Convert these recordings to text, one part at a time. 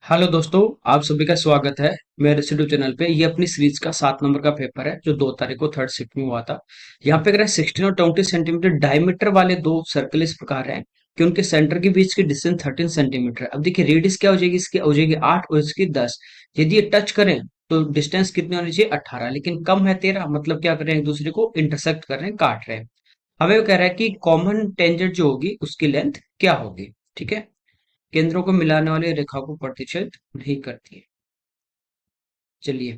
Hello दोस्तों, आप सभी का स्वागत है मेरे यूट्यूब चैनल पे। ये अपनी सीरीज का 7 नंबर का पेपर है जो 2 तारीख को थर्ड शिफ्ट में हुआ था। यहाँ पे अगर 16 और 20 सेंटीमीटर डायमीटर वाले दो सर्कल इस प्रकार हैं कि उनके सेंटर के बीच की डिस्टेंस 13 सेंटीमीटर। अब देखिए रेडियस क्या हो जाएगी, इसकी हो जाएगी 8 और इसकी 10। यदि ये टच करें तो डिस्टेंस कितनी होनी चाहिए, 18, लेकिन कम है 13। मतलब क्या कर रहे हैं, एक दूसरे को इंटरसेक्ट कर रहे हैं, काट रहे हैं। हमें वो कह रहा है कि कॉमन टेंजेंट जो होगी उसकी लेंथ क्या होगी। ठीक है, केंद्रों को मिलाने वाली रेखा को प्रतिच्छेद नहीं करती है। चलिए,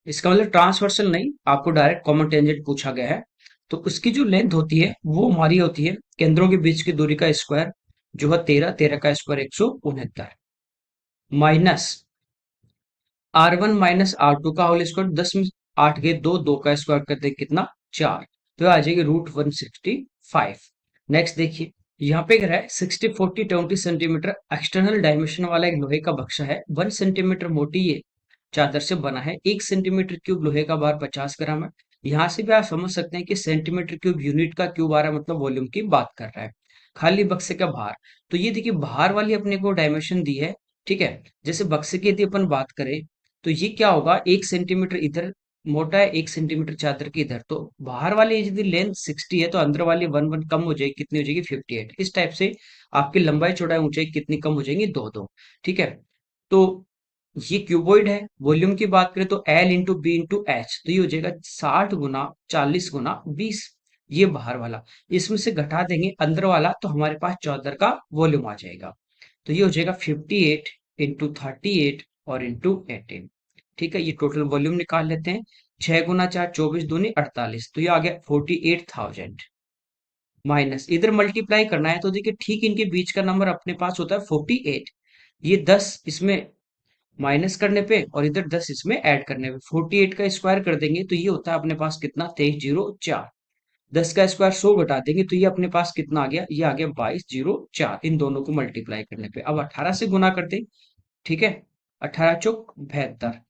इसका मतलब ट्रांसवर्सल नहीं, आपको डायरेक्ट कॉमन टेंजेंट पूछा गया है। तो उसकी जो लेंथ होती है वो हमारी होती है केंद्रों के बीच की दूरी का स्क्वायर, जो है 13, 13 का square 169, minus R1 minus R2 का होल स्क्वायर। 10 में 8 गए, दो दो का स्क्वायर करते हैं कितना, 4। तो आ जाएगी √165। नेक्स्ट देखिए, यहाँ पे क्या है, 60, 40, 20 सेंटीमीटर एक्सटर्नल डायमेंशन वाला एक लोहे का बक्सा है। 1 सेंटीमीटर मोटी ये चादर से बना है। 1 सेंटीमीटर क्यूब लोहे का भार 50 ग्राम है। यहाँ से भी आप समझ सकते हैं कि सेंटीमीटर क्यूब यूनिट का क्यूब आ रहा है, मतलब वॉल्यूम की बात कर रहा है। खाली बक्से का भार, तो ये देखिए भार वाली अपने को डायमेंशन दी है। ठीक है, जैसे बक्से की यदि अपन बात करें तो ये क्या होगा, 1 सेंटीमीटर इधर मोटा है, 1 सेंटीमीटर चादर की इधर। तो बाहर वाली यदि लेंथ 60 है तो अंदर वाली वन वन कम हो जाएगी, कितनी हो जाएगी, 58। इस टाइप से आपकी लंबाई चौड़ाई ऊंचाई कितनी कम हो जाएंगी, दो दो। ठीक है, तो ये क्यूबॉइड है। वॉल्यूम की बात करें तो L into B into H, तो ये हो जाएगा 60 गुना 40 गुना 20। ये बाहर वाला, इसमें से घटा देंगे अंदर वाला तो हमारे पास चादर का वॉल्यूम आ जाएगा। तो ये हो जाएगा 58 इंटू 38 और इंटू 18। ठीक है, ये टोटल वॉल्यूम निकाल लेते हैं। 6 गुना 4 24 दूनी 48, तो ये आ गया 48,000। माइनस इधर मल्टीप्लाई करना है तो देखिए ठीक इनके बीच का नंबर अपने पास होता है 48। ये 10 इसमें माइनस करने पे और इधर 10 इसमें ऐड करने पे 48 का स्क्वायर कर देंगे तो ये होता है अपने पास कितना, 2304। 10 का स्क्वायर 100 घटा देंगे तो ये अपने पास कितना आ गया, ये आ गया 2204। इन दोनों को मल्टीप्लाई करने पे अब 18 से गुना कर दे। ठीक है, 18 चौक 72,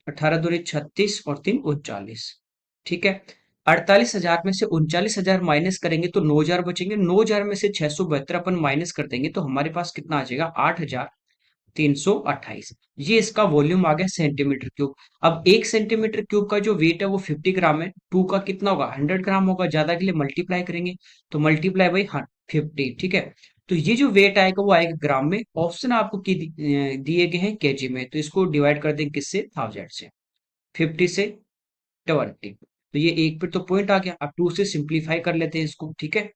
18 दूनी 36 और 3 39। ठीक है, 48,000 में से 39,000 माइनस करेंगे तो 9,000 बचेंगे। 9,000 में से 672 अपन माइनस कर देंगे तो हमारे पास कितना आ जाएगा, 8,328। ये इसका वॉल्यूम आ गया सेंटीमीटर क्यूब। अब 1 सेंटीमीटर क्यूब का जो वेट है वो 50 ग्राम है। टू का कितना होगा, 100 ग्राम होगा। ज्यादा के लिए मल्टीप्लाई करेंगे तो मल्टीप्लाई बाई 50। ठीक है, तो ये जो वेट आएगा वो आएगा ग्राम में। ऑप्शन आपको दिए गए हैं केजी में, तो इसको डिवाइड कर देंगे किससे, 1000 से। 50 से 20, तो ये एक पे तो पॉइंट आ गया। अब 2 से सिंप्लीफाई कर लेते हैं इसको। ठीक है,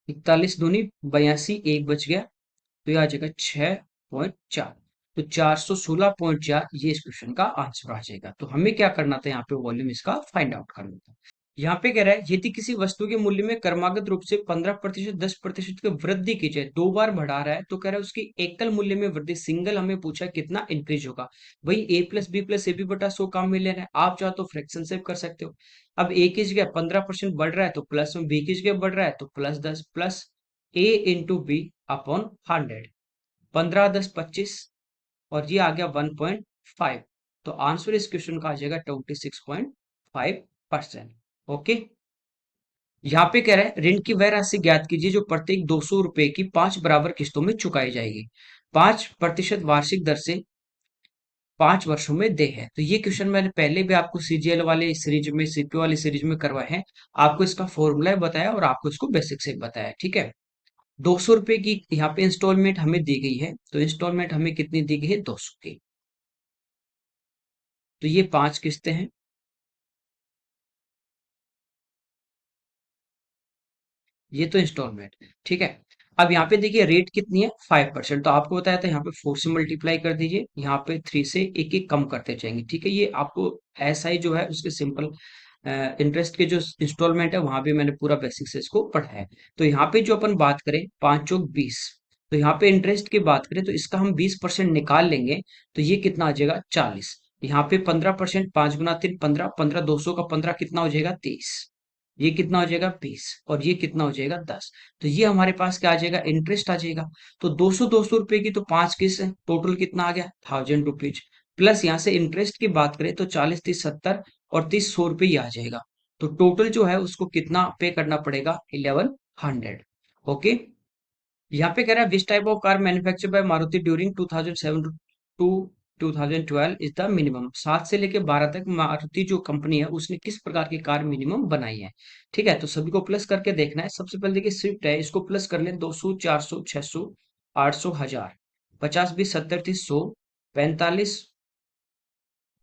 41 दूनी 82, एक बच गया, तो ये आ जाएगा 6.4। तो 416.4 ये इस क्वेश्चन का आंसर आ जाएगा। तो हमें क्या करना था, यहाँ पे वॉल्यूम इसका फाइंड आउट करना था। यहाँ पे कह रहा है यदि किसी वस्तु के मूल्य में क्रमागत रूप से 15% 10% की वृद्धि की जाए, दो बार बढ़ा रहा है, तो कह रहा है उसकी एकल मूल्य में वृद्धि, सिंगल हमें पूछा कितना इंक्रीज होगा। भाई a plus B plus A B बटा 100 काम में लेना है, आप चाहो तो फ्रैक्शन से भी कर सकते हो। अब a की जगह 15% बढ़ रहा है तो प्लस में, b की जगह बढ़ रहा है तो +10, plus a into B upon 100। 15 10 25 और ये आ गया 1.5। तो आंसर इस क्वेश्चन का आ जाएगा 26.5%। ओके, यहाँ पे कह रहा है ऋण की वह राशि ज्ञात कीजिए जो प्रत्येक 200 रुपए की 5 बराबर किस्तों में चुकाई जाएगी, 5% वार्षिक दर से 5 वर्षों में दे है। तो ये क्वेश्चन मैंने पहले भी आपको सीजीएल वाले सीरीज में, सीपीओ वाली सीरीज में करवाए हैं। आपको इसका फॉर्मूला बताया और आपको इसको बेसिक से बताया। ठीक है, 200 रुपए की यहाँ पे इंस्टॉलमेंट हमें दी गई है, तो इंस्टॉलमेंट हमें कितनी दी गई है, 200 की। तो ये 5 किस्तें हैं। ये तो इंस्टॉलमेंट, ठीक है। अब यहाँ पे देखिए रेट कितनी है, 5%। तो आपको बताया था यहाँ पे 4 से मल्टीप्लाई कर दीजिए, यहाँ पे 3 से एक एक कम करते जाएंगे। ठीक है, ये आपको एसआई जो है उसके सिंपल इंटरेस्ट के जो इंस्टॉलमेंट है वहां पे मैंने पूरा बेसिक से इसको पढ़ा है। तो यहाँ पे जो अपन बात करें 5 चौक 20, तो यहाँ पे इंटरेस्ट की बात करें तो इसका हम 20% निकाल लेंगे तो ये कितना आ जाएगा, 40। यहाँ पे 15%, 5 गुना 3 15, 15 200 का 15 कितना हो जाएगा, 30। ये कितना हो जाएगा, 20। और ये कितना हो जाएगा, 10। तो ये हमारे पास क्या आ जाएगा, इंटरेस्ट आ जाएगा। तो 200 रुपए की तो 5 किस्त है, टोटल कितना आ गया, 1000 रुपीज। प्लस यहाँ से इंटरेस्ट की बात करें तो 40 30 70 और 30 100 रुपये ही आ जाएगा। तो टोटल जो है उसको कितना पे करना पड़ेगा, 1100। ओके, यहाँ पे कह रहा है which type of car manufacture by Maruti during 2007 to 2012 is the minimum. 7 से लेके 12 तक मारुति जो कंपनी है उसने किस प्रकार की कार मिनिमम बनाई है। ठीक है, तो सभी को प्लस करके देखना है। सबसे पहले देखिए स्विफ्ट है, इसको प्लस कर लें। 200, 400, 600, 800, 1000, 50, 20, 70, 30, 100, 45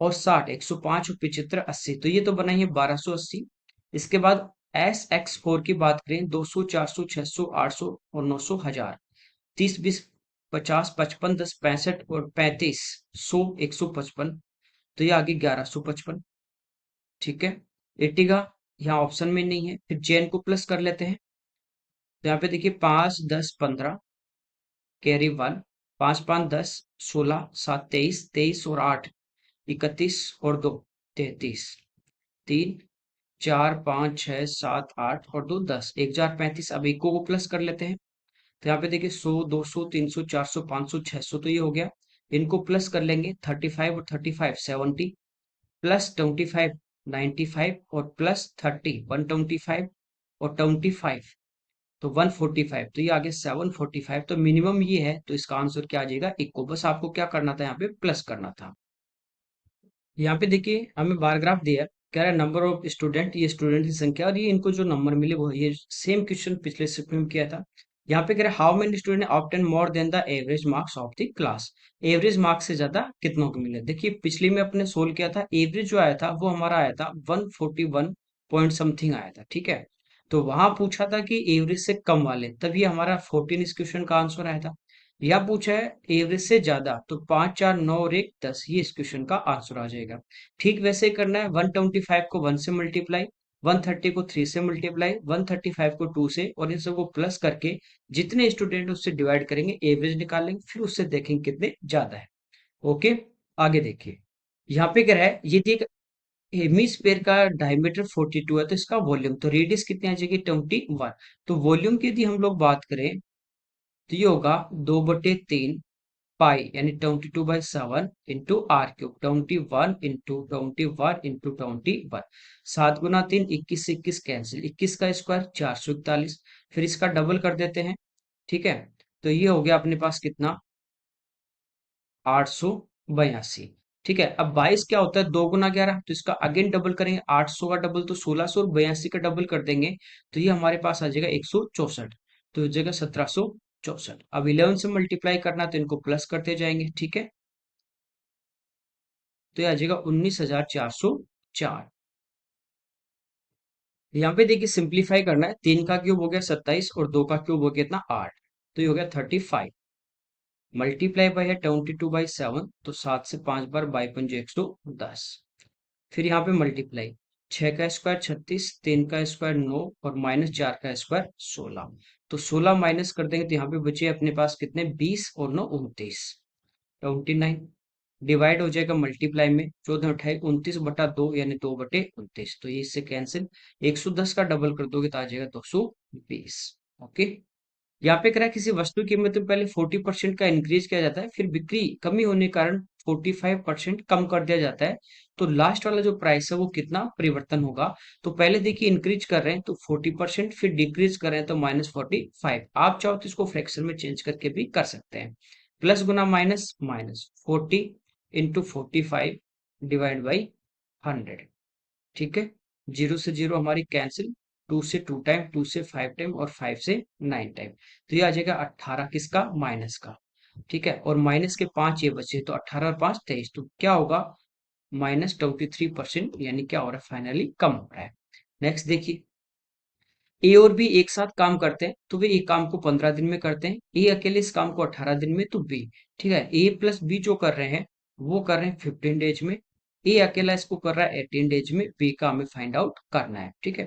और 60, 105 और 75, 80, तो ये तो बना ही है 1280। इसके बाद SX4 की बात करें, 200, 400, 600, 800 और 900, 1000, 30, 20, 50, 55, 10, 65 और 35, 100, 155, तो ये आगे 1155। ठीक है, एर्टिगा यहाँ ऑप्शन में नहीं है। फिर चेन को प्लस कर लेते हैं। तो यहाँ पे देखिए 5, 10, 15 कैरी 1, 5, 5, 10, 16, 7, 23, 23 और 8, 31 और 2, 33, 3, 4, 5, 6, 7, 8 और 2, 10, 1035। अब इको को प्लस कर लेते हैं। तो यहाँ पे देखिए 100, 200, 300, 400, 500, 600, तो ये हो गया। इनको प्लस कर लेंगे। 35 और 35, 70, प्लस 25, 95 और प्लस 30, 125 और 25, तो 145, तो ये आगे 745। तो मिनिमम ये है, तो इसका आंसर क्या आ जाएगा? इक्को। बस आपको क्या करना था, यहाँ पे प्लस करना था। यहाँ पे देखिए हमें बार ग्राफ दिया है, कह रहा है नंबर ऑफ स्टूडेंट, ये स्टूडेंट की संख्या, और ये इनको जो नंबर मिले वो ये सेम क्वेश्चन पिछले शिफ्ट में किया था। यहाँ पे कह रहा है how many student obtain more than the average marks of the class. Average marks से ज्यादा कितनों को मिले। देखिए पिछले में अपने सोल्व किया था, एवरेज जो आया था वो हमारा आया था 141 पॉइंट समथिंग आया था। ठीक है, तो वहां पूछा था कि एवरेज से कम वाले, तभी हमारा 14 इस क्वेश्चन का आंसर आया था। या पूछा है एवरेज से ज्यादा, तो 5, 4, 9 और 1, 10, ये इस क्वेश्चन का आंसर आ जाएगा। ठीक वैसे ही करना है। 125 को 1 से मल्टीप्लाई, 130 को 3 से मल्टीप्लाई, 135 को 2 से, और इन सबको प्लस करके जितने स्टूडेंट उससे डिवाइड करेंगे एवरेज निकालेंगे, फिर उससे देखेंगे कितने ज्यादा है। ओके, आगे देखिए। यहाँ पे क्या है, ये देख हेमीस्फेयर का डायमीटर 42 है, तो इसका वॉल्यूम, तो रेडियस कितनी आ जाएगी? 21। तो वॉल्यूम की यदि हम लोग बात करें तो ये होगा 2/3 पाई, यानी 22/7 इंटू R³ 21 इंटू 21 इंटू 21। 7 × 3 21 से 21 कैंसिल, 21 का स्क्वायर 441। फिर इसका डबल कर देते हैं। ठीक है, तो ये हो गया अपने पास कितना? 882। ठीक है, अब 22 क्या होता है? 2 × 11, तो इसका अगेन डबल करेंगे। 800 का डबल तो 1600, और 82 का डबल कर देंगे तो ये हमारे पास आ जाएगा 164, तो इस जगह 1764। अब 11 से मल्टीप्लाई करना, तो इनको प्लस करते जाएंगे। ठीक है, तो ये आ जाएगा 19,404। यहाँ पे देखिए सिंप्लीफाई करना है। 3 का क्यूब हो गया 27, और 2 का क्यूब हो गया कितना? 8, तो ये हो गया 35। मल्टीप्लाई बाई है 22/7, तो 7 से 5 बार, बाई पंजे 110। फिर यहाँ पे मल्टीप्लाई, 6 का स्क्वायर 36, 3 का स्क्वायर 9 और -4 का स्क्वायर 16, तो 16 माइनस कर देंगे तो यहाँ पे बचे अपने पास कितने? 20 और 9 29, 29। डिवाइड हो जाएगा मल्टीप्लाई में, 14×28 29/2, यानी 2/29, तो ये इससे कैंसिल। 110 का डबल कर दोगे तो आ जाएगा 220। ओके, यहाँ पे कह रहा है किसी वस्तु की कीमत में पहले 40% का इंक्रीज किया जाता है, फिर बिक्री कमी होने के कारण 45% कम कर दिया जाता है, तो लास्ट वाला जो प्राइस है वो कितना परिवर्तन होगा। तो पहले देखिए इंक्रीज कर रहे हैं तो 40%, फिर डिक्रीज कर रहे हैं तो -45। आप चाहो तो इसको फ्रैक्शन में चेंज करके भी कर सकते हैं। Plus Guna minus, minus 40 × 45 divide by 100। ठीक है, 0 से 0 हमारी कैंसिल, 2 से 2 टाइम, 2 से 5 टाइम और 5 से 9 टाइम, तो ये आ जाएगा 18 किसका? माइनस का। ठीक है, और माइनस के 5 ये बचे, तो 18 और 5 23, तो क्या होगा? -23%, यानी क्या हो रहा है? फाइनली कम हो रहा है। नेक्स्ट देखिए, ए और बी एक साथ काम करते हैं तो वे एक काम को 15 दिन में करते हैं। ए अकेले इस काम को 18 दिन में, तो बी, ठीक है, ए प्लस बी जो कर रहे हैं वो कर रहे हैं 15 डेज में। ए अकेला इसको कर रहा है 18 डेज में। बी का हमें फाइंड आउट करना है। ठीक है,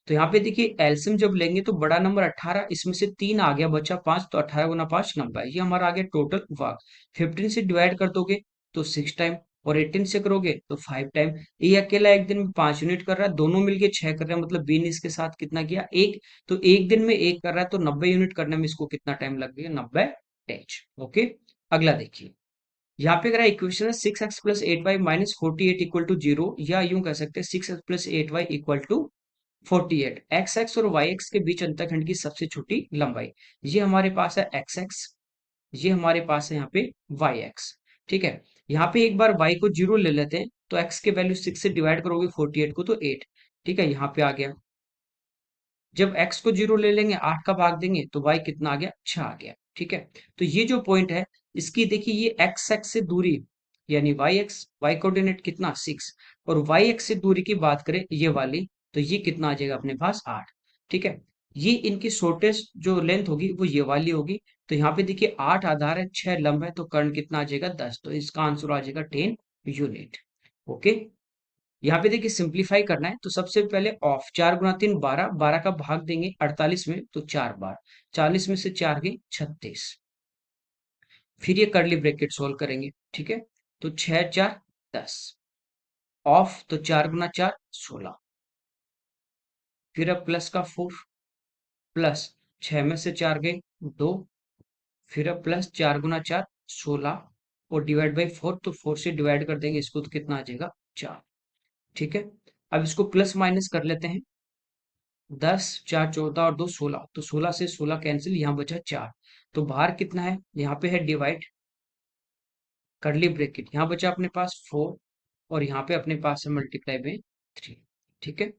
तो यहाँ पे देखिए एलसीएम जब लेंगे तो बड़ा नंबर 18, इसमें से 3 आ गया, बचा 5, तो 18 × 5 90, ये हमारा आ गया टोटल वर्क। 15 से डिवाइड कर दोगे तो 6 टाइम, और 18 से करोगे तो 5 टाइम। ये अकेला एक दिन में 5 यूनिट कर रहा है, दोनों मिलके 6 कर रहे हैं, मतलब बी ने इसके साथ कितना किया? 1। तो एक दिन में 1 कर रहा है, तो 90 यूनिट करने में इसको कितना टाइम लग गया? 90 डेज। ओके, अगला देखिए। यहाँ पे अगर इक्वेशन है 6x + 8y - 48 = 0, या यूं कह सकते हैं 6x + 8y = 48 एक्स एक्स और वाई एक्स के बीच अंतःखंड की सबसे छोटी लंबाई, ये हमारे पास है एक्स एक्स, ये हमारे पास है यहाँ पे वाई एक्स। ठीक है, यहाँ पे एक बार y को 0 ले लेते हैं, तो x के वैल्यू 6 से डिवाइड करोगे 48 को तो 8। ठीक है, यहाँ पे आ गया। जब x को 0 ले लेंगे, 8 का भाग देंगे तो y कितना आ गया, 6 आ गया। ठीक है, तो ये जो पॉइंट है, इसकी देखिए ये x एक्स से दूरी, यानी वाई एक्स, वाई कोऑर्डिनेट कितना 6, और वाई एक्स से दूरी की बात करें ये वाली, तो ये कितना आ जाएगा अपने पास 8। ठीक है, ये इनकी शॉर्टेस्ट जो लेंथ होगी वो ये वाली होगी। तो यहाँ पे देखिए 8 आधार है, 6 लंब है, तो कर्ण कितना आ जाएगा 10, तो इसका आंसर आ जाएगा 10 यूनिट। ओके, यहाँ पे देखिए सिंप्लीफाई करना है, तो सबसे पहले ऑफ 4 गुना 3 12, 12 का भाग देंगे 48 में, तो 4 बार, 40 में से 4 गए 36। फिर ये करली ब्रैकेट सोल्व करेंगे। ठीक है, तो 6 4 10, ऑफ तो 4 गुना 4 16, फिर अब प्लस का 4, प्लस 6 में से 4 गए 2, फिर अब प्लस 4 गुना 4 16, और डिवाइड बाई 4, तो 4 से डिवाइड कर देंगे इसको, तो कितना आ जाएगा 4। ठीक है, अब इसको प्लस माइनस कर लेते हैं, 10 4 14 और 2 16, तो 16 से 16 कैंसिल, यहाँ बचा 4। तो बाहर कितना है, यहाँ पे है डिवाइड, करली ब्रैकेट, यहाँ बचा अपने पास 4, और यहाँ पे अपने पास है मल्टीप्लाई में 3। ठीक है,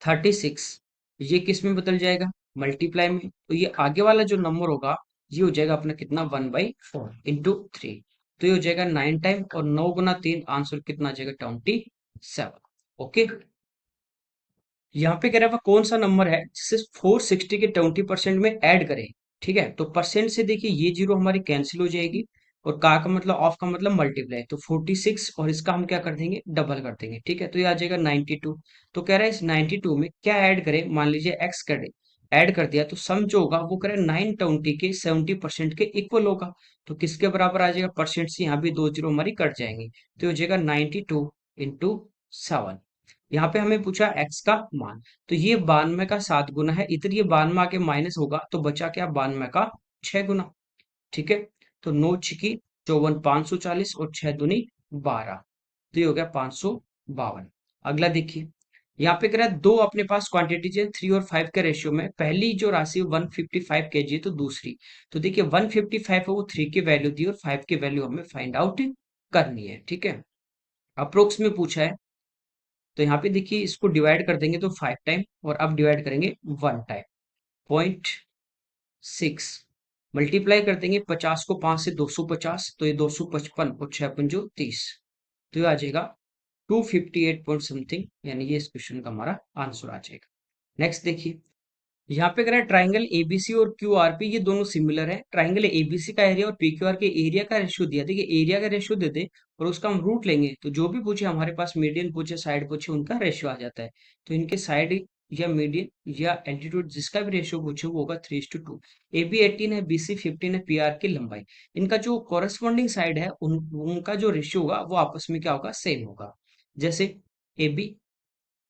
36 ये किस में बदल जाएगा, मल्टीप्लाई में, तो ये आगे वाला जो नंबर होगा ये हो जाएगा अपना कितना 1/4 इंटू 3, तो ये हो जाएगा 9 टाइम, और 9 गुना 3 आंसर कितना आ जाएगा 27। ओके, यहाँ पे कह रहा है कौन सा नंबर है जिसे 460 के 20% में ऐड करें। ठीक है, तो परसेंट से देखिए ये जीरो हमारी कैंसिल हो जाएगी, और का मतलब ऑफ का मतलब मल्टीप्लाई, तो 46, और इसका हम क्या कर देंगे, डबल कर देंगे। ठीक है, तो ये आ जाएगा 92। तो कह रहा है इस 92 में क्या ऐड करें, मान लीजिए एक्स कर ऐड कर दिया, तो सम जो होगा वो करें 920 के 70% के इक्वल होगा। तो किसके बराबर आ जाएगा, परसेंट से यहाँ भी 2 जीरो हमारी कट जाएंगी, तो ये हो जाएगा 92 इंटू 7। यहाँ पे हमें पूछा एक्स का मान, तो ये 92 का 7 गुना है, इधर ये 92 आके माइनस होगा, तो बचा क्या 92 का 6 गुना। ठीक है, तो 9 छिकी 54 540, और 6 दूनी 12, तो ये हो गया 552। अगला देखिए, यहाँ पे कह रहा है दो अपने पास क्वांटिटीज है 3 और 5 के रेशियो में, पहली जो राशि 155 kg है, तो दूसरी, तो देखिए 155 है वो 3 की वैल्यू दी, और 5 की वैल्यू हमें फाइंड आउट करनी है। ठीक है, अप्रोक्स में पूछा है, तो यहाँ पे देखिए इसको डिवाइड कर देंगे तो 5 टाइम, और अब डिवाइड करेंगे 1 टाइम, 0.6, मल्टीप्लाई कर देंगे 50 को 5 से 250, तो ये 255, और 6 पंजो 30, तो ये आ जाएगा 258 पॉइंट समथिंग, यानी ये इस क्वेश्चन का हमारा आंसर आ जाएगा। नेक्स्ट देखिए, यहाँ पे कह रहा है ट्राइंगल एबीसी और क्यूआरपी ये दोनों सिमिलर है। ट्राइंगल एबीसी का एरिया और पीक्यूआर के एरिया का रेशियो दिया, देखिए एरिया का रेशियो दे दे और उसका हम रूट लेंगे, तो जो भी पूछे हमारे पास, मीडियन पूछे साइड पूछे, उनका रेशियो आ जाता है। तो इनके साइड या मीडियन या एल्टीट्यूड जिसका भी रेशियो पूछे वो होगा 3:2। ए बी 18 है, BC 15 है, पीआर की लंबाई, इनका जो कॉरेस्पॉन्डिंग साइड है उनका जो रेशियो होगा वो आपस में क्या होगा, सेम होगा। जैसे A B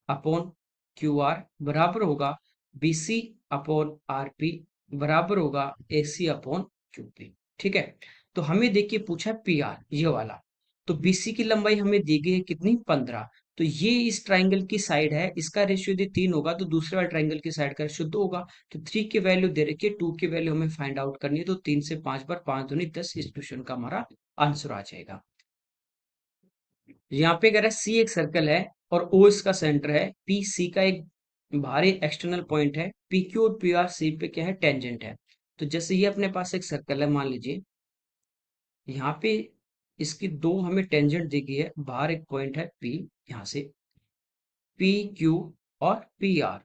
upon Q R बराबर होगा BC अपॉन RP बराबर होगा AC अपॉन QP। ठीक है, तो हमें देखिए पूछा है PR ये वाला, तो BC की लंबाई हमें दी गई है कितनी 15, तो ये इस ट्राइंगल की साइड है, इसका रेशियो यदि 3 होगा तो दूसरे वाले ट्राइंगल की साइड का रेशियो 2 होगा। तो 3 की वैल्यू दे रखी है, 2 की वैल्यू हमें फाइंड आउट करनी है, तो 3 से 5 बार 5 दूनी 10, इस क्वेश्चन का हमारा आंसर आ जाएगा। यहाँ पे कह रहा है सी एक सर्कल है और ओ इसका सेंटर है, पी सी का एक बाहरी एक्सटर्नल पॉइंट है, पी क्यू और पी आर सी पे क्या है, टेंजेंट है। तो जैसे ये अपने पास एक सर्कल है, मान लीजिए यहाँ पे इसकी दो हमें टेंजेंट दी गई है, बाहर एक पॉइंट है पी, यहाँ से पी क्यू और पी आर,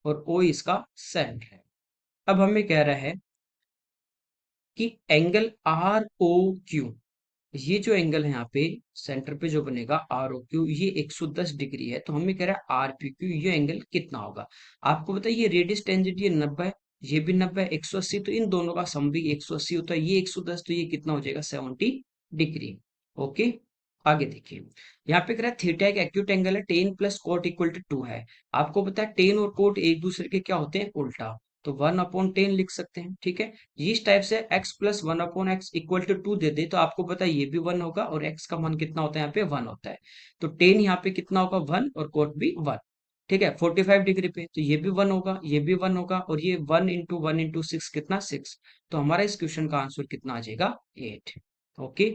और ओ इसका सेंटर है। अब हमें कह रहा है कि एंगल आर ओ क्यू, ये जो एंगल है यहाँ पे सेंटर पे जो बनेगा आर ओ क्यू, ये 110 डिग्री है, तो हमें कह रहा है आर पी क्यू ये एंगल कितना होगा। आपको बताइए ये रेडियस टेंजेंट ये 90 है, ये भी 90 है, 180, तो इन दोनों का सम भी 180 होता है, ये 110, तो ये कितना हो जाएगा 70 डिग्री। ओके, आगे देखिए, यहाँ पे कह रहा है थीटा एक एक्यूट एंगल है, tan plus cot equal to 2 है। आपको पता है टेन और कोट एक दूसरे के क्या होते हैं, उल्टा, तो 1/10 लिख सकते हैं। ठीक है, इस टाइप से x plus 1/x equal to 2 दे दे, तो आपको पता है ये भी 1 होगा, और x का मान कितना होता है यहाँ पे 1 होता है, तो टेन यहाँ पे कितना होगा 1, और कोट भी 1। ठीक है, 45 डिग्री पे, तो ये भी 1 होगा, ये भी 1 होगा, और ये 1 × 1 × 6 कितना 6। तो हमारा इस क्वेश्चन का आंसर कितना आ जाएगा 8। ओके।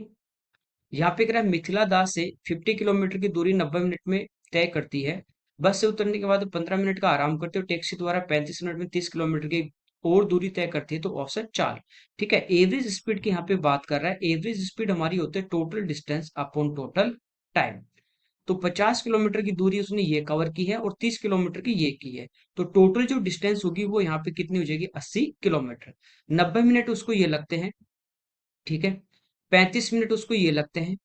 यहाँ पे कह रहा है मिथिला दास से 50 किलोमीटर की दूरी 90 मिनट में तय करती है। बस से उतरने के बाद 15 मिनट का आराम करते हो, टैक्सी द्वारा 35 मिनट में 30 किलोमीटर की और दूरी तय करती है, तो औसत चाल। ठीक है, एवरेज स्पीड की यहाँ पे बात कर रहा है। एवरेज स्पीड हमारी होती है total distance upon total time. तो 50 किलोमीटर की दूरी उसने ये कवर की है और 30 किलोमीटर की ये की है। तो टोटल जो डिस्टेंस होगी वो यहाँ पे कितनी हो जाएगी, 80 किलोमीटर। 90 मिनट उसको ये लगते हैं। ठीक है, 35 मिनट उसको ये लगते हैं,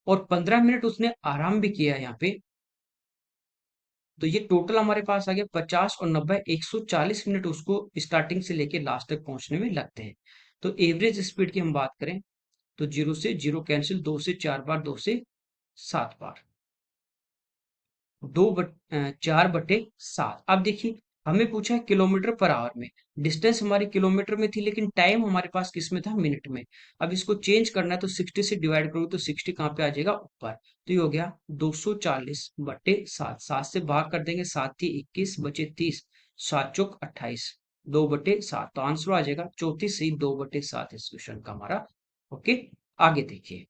और 15 मिनट उसने आराम भी किया है यहाँ पे। तो ये टोटल हमारे पास आ गया 50 और 90, 140 मिनट उसको स्टार्टिंग से लेके लास्ट तक पहुंचने में लगते हैं। तो एवरेज स्पीड की हम बात करें, तो 0 से 0 कैंसिल, 2 से 4 बार, 2 से 7 बार, 4/7। अब देखिए, हमें पूछा है किलोमीटर पर आवर में। डिस्टेंस हमारी किलोमीटर में थी, लेकिन टाइम हमारे पास किस में था, मिनट में। अब इसको चेंज करना है, तो 60 से डिवाइड करोगे तो 60 कहाँ पे आ जाएगा, ऊपर। तो ये हो गया 240/7। 7 से भाग कर देंगे, 7 × 3 = 21, बचे 30, 7 × 4 = 28, 2/7। तो आंसर आ जाएगा 34 सही, 2/7 इस क्वेश्चन का हमारा। ओके, आगे देखिए।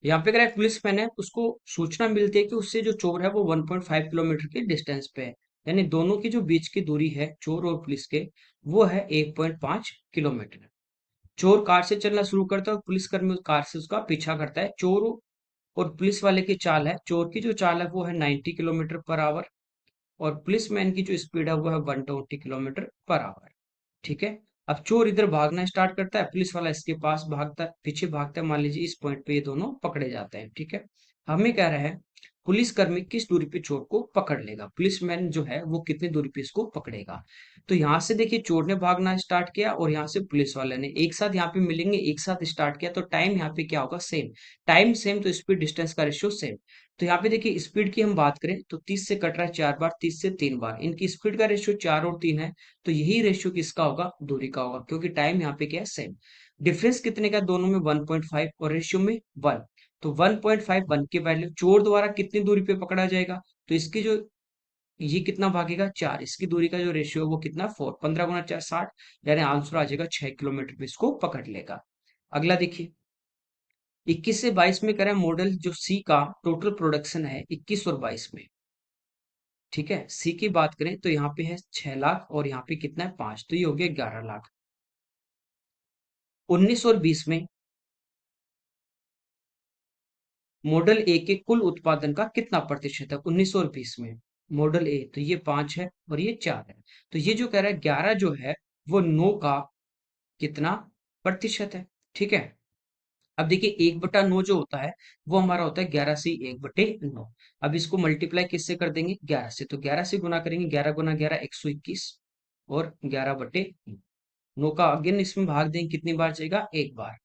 यहाँ पे अगर एक पुलिसमैन है, उसको सूचना मिलती है कि उससे जो चोर है वो 1.5 किलोमीटर के डिस्टेंस पे है। यानी दोनों की जो बीच की दूरी है चोर और पुलिस के, वो है 1.5 किलोमीटर। चोर कार से चलना शुरू करता है और पुलिसकर्मी उस कार से उसका पीछा करता है। चोर और पुलिस वाले की चाल है, चोर की जो चाल है वो है 90 किलोमीटर पर आवर, और पुलिसमैन की जो स्पीड है वो है 120 किलोमीटर पर आवर। ठीक है। अब चोर इधर भागना स्टार्ट करता है, पुलिस वाला इसके पास भागता है, पीछे भागता है। मान लीजिए इस पॉइंट पे ये दोनों पकड़े जाते हैं। ठीक है, हमें कह रहा है पुलिसकर्मी किस दूरी पे चोर को पकड़ लेगा, पुलिसमैन जो है वो कितनी दूरी पे इसको पकड़ेगा। तो यहाँ से देखिए, चोर ने भागना स्टार्ट किया और यहाँ से पुलिस वाले ने एक साथ यहाँ पे मिलेंगे, एक साथ स्टार्ट किया, तो टाइम यहाँ पे क्या होगा, सेम। टाइम सेम, तो स्पीड डिस्टेंस का रेशियो सेम। तो यहाँ पे देखिए, स्पीड की हम बात करें तो 30 से कट रहा है 4 बार, 30 से 3 बार, इनकी स्पीड का रेशियो 4 और 3 है। तो यही रेशियो किसका होगा, दूरी का होगा, क्योंकि टाइम यहाँ पे क्या है, सेम। डिफरेंस कितने का दोनों में, 1.5, और रेशियो में 1। तो 1.5, 1 की वैल्यू चोर द्वारा कितनी दूरी पे पकड़ा जाएगा, तो इसकी जो ये कितना भागेगा, 4। इसकी दूरी का जो रेशियो है वो कितना, 4। 15 × 4 = 60, यानी आंसर आ जाएगा 6 किलोमीटर पे इसको पकड़ लेगा। अगला देखिए, 21 से 22 में करें मॉडल जो सी का टोटल प्रोडक्शन है 21 और 22 में। ठीक है, सी की बात करें तो यहाँ पे है 6 लाख, और यहाँ पे कितना है, 5, तो ये हो गया 11 लाख। 19 और 20 में मॉडल ए के कुल उत्पादन का कितना प्रतिशत है, 19 और 20 में। मॉडल ए, तो ये 5 है और ये 4 है। तो ये जो कह रहा है 11 जो है वो 9 का कितना प्रतिशत है। ठीक है, अब देखिए 1/9 जो होता है वो हमारा होता है 11 से 1/9। अब इसको मल्टीप्लाई किससे कर देंगे, 11 से, तो 11 से गुना करेंगे, 11 × 11 121, और 11/9 का अगेन इसमें भाग देंगे, कितनी बार जाएगा, एक बार।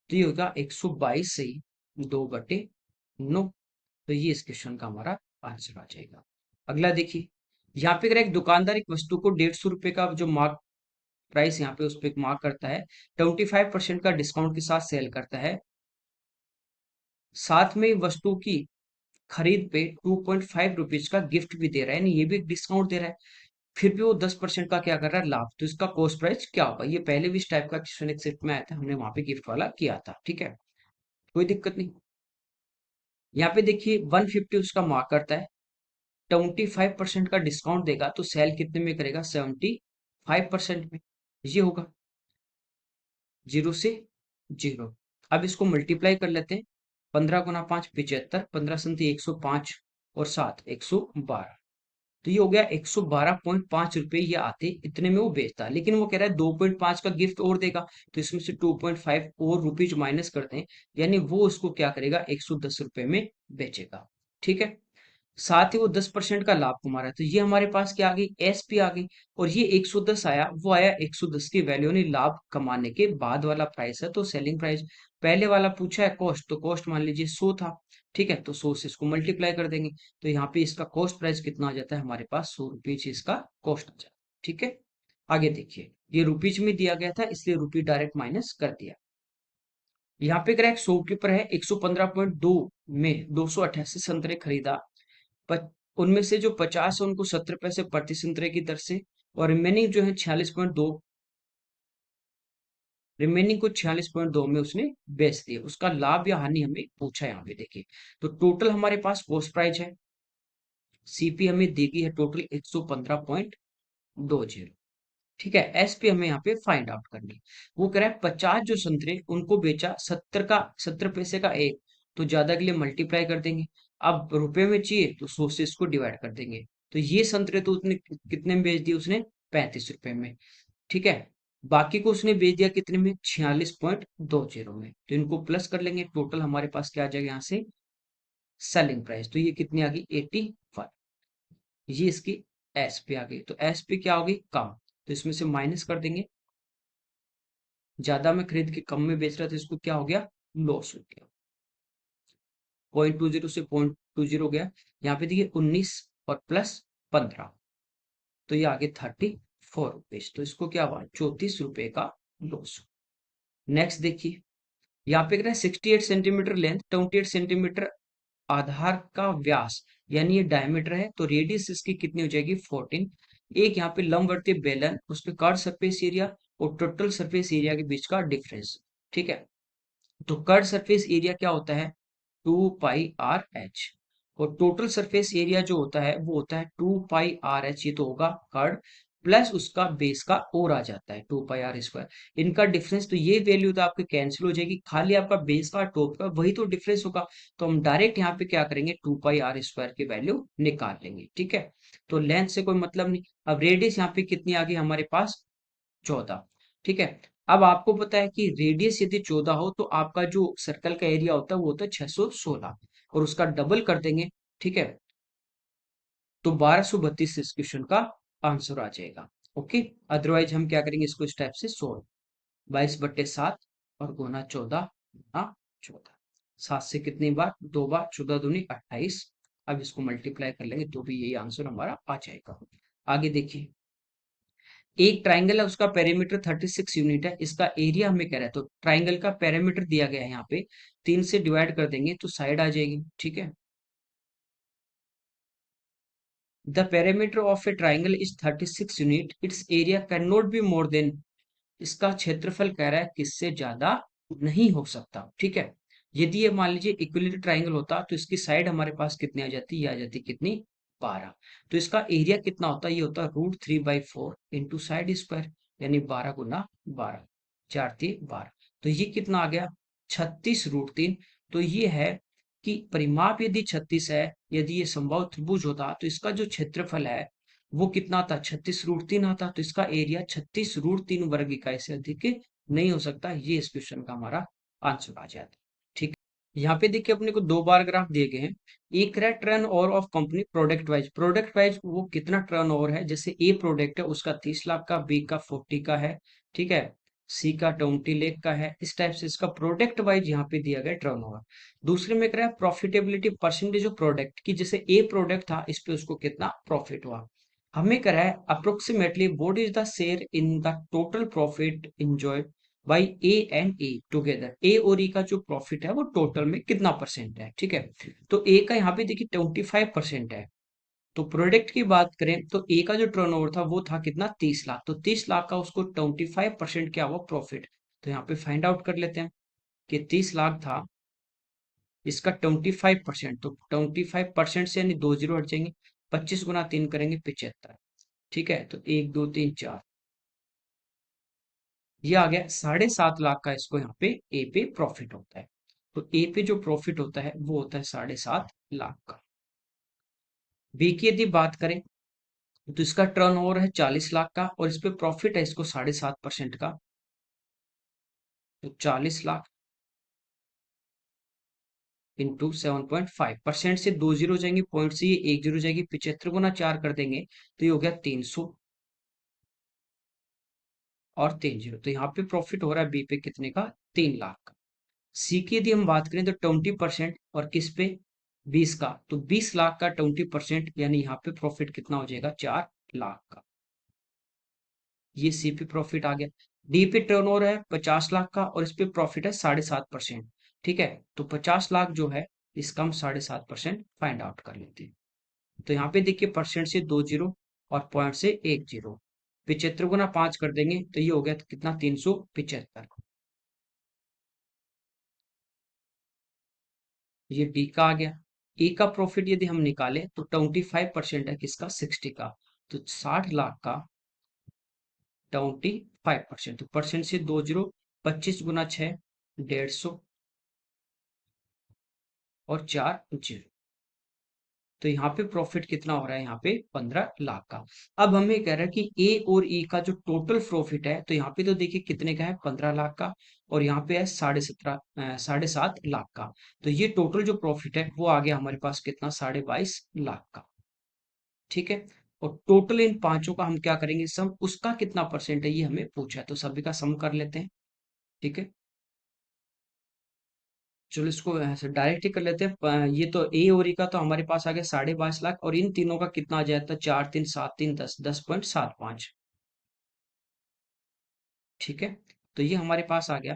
तो ये होगा 122 से 2/9। तो ये इस क्वेश्चन का हमारा आंसर आ जाएगा। अगला देखिए, यहाँ पे अगर एक दुकानदार एक वस्तु को 150 रुपए का जो मार्क प्राइस यहाँ पे उस पर मार्क करता है, 25% का डिस्काउंट के साथ सेल करता है, साथ में वस्तु की खरीद पे 2.5 रुपीज का गिफ्ट भी दे रहा है, यानी ये भी एक डिस्काउंट दे रहा है। फिर भी वो 10% का क्या कर रहा है, लाभ। तो इसका कॉस्ट प्राइस क्या होगा, ये पहले भी इस टाइप का क्वेश्चन एक सेट में आया था, हमने वहां पे गिफ्ट वाला किया था। ठीक है, कोई दिक्कत नहीं। यहाँ पे देखिए 150 उसका मार्क करता है, 25% का डिस्काउंट देगा, तो सेल कितने में करेगा, 75% में। ये होगा 0 से 0। अब इसको मल्टीप्लाई कर लेते हैं, 15 × 5 = 75, 15×7 = 105, और 7 112। तो ये हो गया 112.5 रुपए ये आते, इतने में वो बेचता है। लेकिन वो कह रहा है 2.5 का गिफ्ट और देगा, तो इसमें से 2.5 और रुपीज माइनस करते हैं, यानी वो उसको क्या करेगा, 110 रुपए में बेचेगा। ठीक है, साथ ही वो 10% का लाभ कमा रहा है। तो ये हमारे पास क्या आ गई, एस पी आ गई। और ये 110 आया, वो आया 110 की वैल्यू, यानी लाभ कमाने के बाद वाला प्राइस है, तो सेलिंग प्राइस। पहले वाला पूछा है कॉस्ट, तो कॉस्ट मान लीजिए 100 था। ठीक है, तो 100 से इसको मल्टीप्लाई कर देंगे, तो यहाँ पे इसका कॉस्ट प्राइस कितना आ जाता है, हमारे पास 100 रुपीज इसका कॉस्ट आ जाता है। ठीक है, आगे देखिए, ये रुपीज में दिया गया था, इसलिए रुपी डायरेक्ट माइनस कर दिया। यहाँ पे अगर एक शॉपकीपर है, 115.2 में 288 संतरे खरीदा, उनमें से जो 50 है उनको 70 पैसे प्रति संतरे की दर से, और रिमेनिंग को 46.2 में उसने बेच दिया। उसका लाभ या हानि हमें पूछा है यहाँ पे, देखिए। तो टोटल हमारे पास कॉस्ट प्राइस है, सीपी हमें दी गई है टोटल 115.20। ठीक है, एसपी हमें यहाँ पे फाइंड आउट करनी है। वो कह रहा है 50 जो संतरे उनको बेचा 70 पैसे का एक, तो ज्यादा के लिए मल्टीप्लाई कर देंगे। अब रुपए में चाहिए तो 100 से इसको डिवाइड कर देंगे। तो ये संतरे तो उसने कितने में बेच दिए, उसने 35 रुपए में। ठीक है, बाकी को उसने बेच दिया कितने में, 46.20 में। तो इनको प्लस कर लेंगे, टोटल हमारे पास क्या आ जाएगा यहाँ से, सेलिंग प्राइस। तो ये कितनी आ गई, 85। ये इसकी एस पे आ गई। तो एस पे क्या होगी, कम, तो इसमें से माइनस कर देंगे। ज्यादा में खरीद के कम में बेच रहा था, इसको क्या हो गया, लॉस हो गया। 0.20 से 0.20 हो गया। यहाँ पे देखिए 19 और प्लस 15, तो ये आगे 34 रुपीज। तो इसको क्या हुआ, 34 रुपए का लॉस। नेक्स्ट देखिए, यहाँ पे कह रहा है 68 सेंटीमीटर लेंथ, 28 सेंटीमीटर आधार का व्यास, यानी ये डायमीटर है, तो रेडियस इसकी कितनी हो जाएगी, 14। एक यहाँ पे लंबवर्तीय बेलन, उस पे कर्व सरफेस एरिया और टोटल सरफेस एरिया के बीच का डिफरेंस। ठीक है, तो कर्व सरफेस एरिया क्या होता है, 2 पाई आर एच, और टोटल सरफेस एरिया जो होता है वो होता है 2 पाई आर एच। ये तो होगा कर्व, प्लस उसका बेस का और आ जाता है 2 पाई आर स्क्वायर। इनका डिफरेंस, तो ये वैल्यू तो आपके कैंसिल हो जाएगी, खाली आपका बेस का टॉप का वही तो डिफरेंस होगा। तो हम डायरेक्ट यहाँ पे क्या करेंगे, 2 पाई आर स्क्वायर की वैल्यू निकाल लेंगे। ठीक है, तो लेंथ से कोई मतलब नहीं। अब रेडियस यहाँ पे कितनी आ गई हमारे पास, 14। ठीक है, अब आपको पता है कि रेडियस यदि 14 हो तो आपका जो सर्कल का एरिया होता है वो होता है 616, और उसका डबल कर देंगे। ठीक है, तो 1232 इस क्वेश्चन का आंसर आ जाएगा। ओके, अदरवाइज हम क्या करेंगे, इसको इस टाइप से सोल्व। 22/7 और गुना 14 गुना 14, 7 से कितनी बार, 2 बार, 14 दूनी 28। अब इसको मल्टीप्लाई कर लेंगे तो भी यही आंसर हमारा आ जाएगा। आगे देखिए, एक ट्राइंगल है, उसका पेरीमीटर 36 यूनिट है, इसका एरिया हमें कह रहा है। तो ट्राइंगल का पेरीमीटर दिया गया है यहाँ पे, 3 से डिवाइड कर देंगे तो साइड आ जाएगी। ठीक है, the perimeter of A triangle is 36 unit, it's area can not be more than, इसका क्षेत्रफल कह रहा है किससे ज्यादा नहीं हो सकता। ठीक है, यदि ये मान लीजिए इक्विलेटरल ट्राइंगल होता तो इसकी साइड हमारे पास कितनी आ जाती, ये आ जाती कितनी, 12। तो इसका एरिया कितना होता, ये होता √3/4 इंटू साइड स्क्वायर, यानी 12 गुना 12, 4×3 12। तो ये कितना आ गया, 36√3। तो ये है कि परिमाप यदि 36 है, यदि ये समबाहु त्रिभुज होता तो इसका जो क्षेत्रफल है वो कितना आता, 36√3 आता। तो इसका एरिया 36√3 वर्ग इकाई से अधिक नहीं हो सकता। ये इस क्वेश्चन का हमारा आंसर आ जाता है। ठीक है, यहाँ पे देखिए अपने को 2 बार ग्राफ दिए गए हैं। एक है turn over of company product wise, product wise वो कितना टर्न ओवर है, जैसे ए प्रोडक्ट है उसका 30 लाख का, बी का 40 का है। ठीक है, सी का 20 लाख का है, इस टाइप से इसका प्रोडक्ट वाइज यहाँ पे दिया गया टर्न ओवर। दूसरे में कह रहा है प्रॉफिटेबिलिटी परसेंटेज ऑफ प्रोडक्ट की, जैसे ए प्रोडक्ट था इस पे उसको कितना प्रॉफिट हुआ। हमें कह रहा है approximately what is the share in the total profit enjoyed by A and A together, A और ई का जो प्रॉफिट है वो टोटल में कितना परसेंट है। ठीक है, तो ए का यहाँ पे देखिए 25% है। तो प्रोडक्ट की बात करें तो ए का जो टर्नओवर था वो था कितना, 30 लाख। तो 30 लाख का उसको 25% क्या हुआ, प्रॉफिट। तो यहाँ पे फाइंड आउट कर लेते हैं कि 30 लाख था, इसका 25%, तो 25% से यानी 2 जीरो हट जाएंगे। 25 गुना 3 करेंगे 75। ठीक है, तो 1 2 3 4, ये आ गया 7.5 लाख का, इसको यहाँ पे ए पे प्रॉफिट होता है। तो ए पे जो प्रॉफिट होता है वो होता है 7.5 लाख का। बी की यदि बात करें तो इसका टर्नओवर है 40 लाख का, और इस पे प्रॉफिट है इसको 7.5% का, तो 40 लाख इंटू 7.5%, से 2 जीरो जाएंगे, पॉइंट से ये 1 जीरो जाएगी, 75 गुना 4 कर देंगे तो ये हो गया 300 और 3 जीरो। तो यहाँ पे प्रॉफिट हो रहा है बी पे कितने का, 3 लाख का। सी की यदि हम बात करें तो 20% और किस पे, 20 का, तो 20 लाख का 20%, यानी यहाँ पे प्रॉफिट कितना हो जाएगा, 4 लाख का। ये सी पे प्रॉफिट आ गया। डी पे टर्नओवर है 50 लाख का, और इस पे प्रॉफिट है 7.5%। ठीक है, तो 50 लाख जो है इसका हम 7.5% फाइंड आउट कर लेते हैं। तो यहाँ पे देखिए परसेंट से 2 जीरो और पॉइंट से 1 जीरो, 75 गुना 5 कर देंगे तो ये हो गया कितना, 375। ये डी का आ गया। ए का प्रॉफिट यदि हम निकालें तो 25% है किसका, 60 का। तो 60 लाख का 25%, तो परसेंट से 2 जीरो, 25 गुना 6, 150 और 4 जीरो। तो यहाँ पे प्रॉफिट कितना हो रहा है, यहाँ पे 15 लाख का। अब हमें कह रहा है कि ए और ई का जो टोटल प्रॉफिट है, तो यहाँ पे तो देखिए कितने का है, 15 लाख का, और यहाँ पे है 7.5 लाख का। तो ये टोटल जो प्रॉफिट है वो आ गया हमारे पास कितना, 22.5 लाख का। ठीक है। और टोटल इन पांचों का हम क्या करेंगे, सम, उसका कितना परसेंट है ये हमें पूछा है, तो सभी का सम कर लेते हैं। ठीक है, चलो इसको ऐसे डायरेक्ट ही कर लेते हैं। ये तो ए और ई का तो हमारे पास आ गया 22.5 लाख, और इन तीनों का कितना आ जाता है, 4 3 7 3 10, 10.75। ठीक है, तो ये हमारे पास आ गया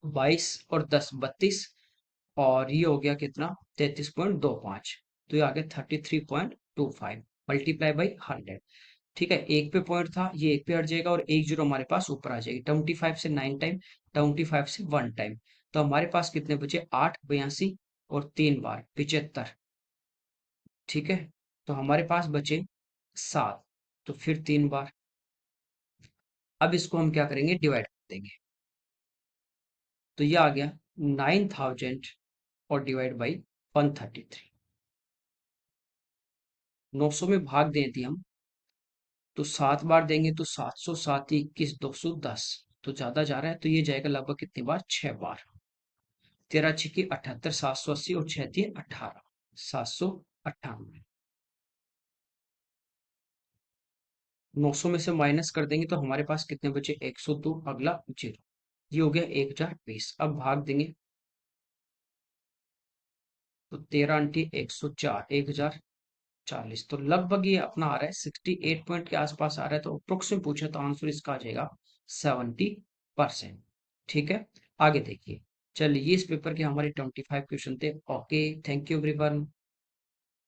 22 और 10 32, और ये हो गया कितना, 33.25। तो ये आ गया 33.25 मल्टीप्लाई बाई 100। ठीक है, एक पे पॉइंट था, ये एक पे हट जाएगा और एक जीरो हमारे पास ऊपर आ जाएगी। 25 से 9 टाइम, 25 से 1 टाइम, तो हमारे पास कितने बचे, 8 82 और 3 बार 75। ठीक है, तो हमारे पास बचे 7, तो फिर 3 बार। अब इसको हम क्या करेंगे, डिवाइड कर देंगे। तो ये आ गया 9000 और डिवाइड बाई 133। 900 में भाग दें यदि हम, तो 7 बार देंगे तो 700, 7 21 210, तो ज्यादा जा रहा है, तो ये जाएगा लगभग कितनी बार, 6 बार। 13 6 78, 780 और 6 3 18, 798। 900 में से माइनस कर देंगे तो हमारे पास कितने बचे, 102, अगला जीरो। ये हो गया 1020। अब भाग देंगे तो 13 × 104, 1040, तो लगभग ये अपना आ रहा है 68 पॉइंट के आसपास आ रहा है। तो अप्रोक्स में पूछे तो आंसर इसका आ जाएगा 70%। ठीक है, आगे देखिए। चलिए, ये इस पेपर के हमारे 25 क्वेश्चन थे। Okay, thank you everyone.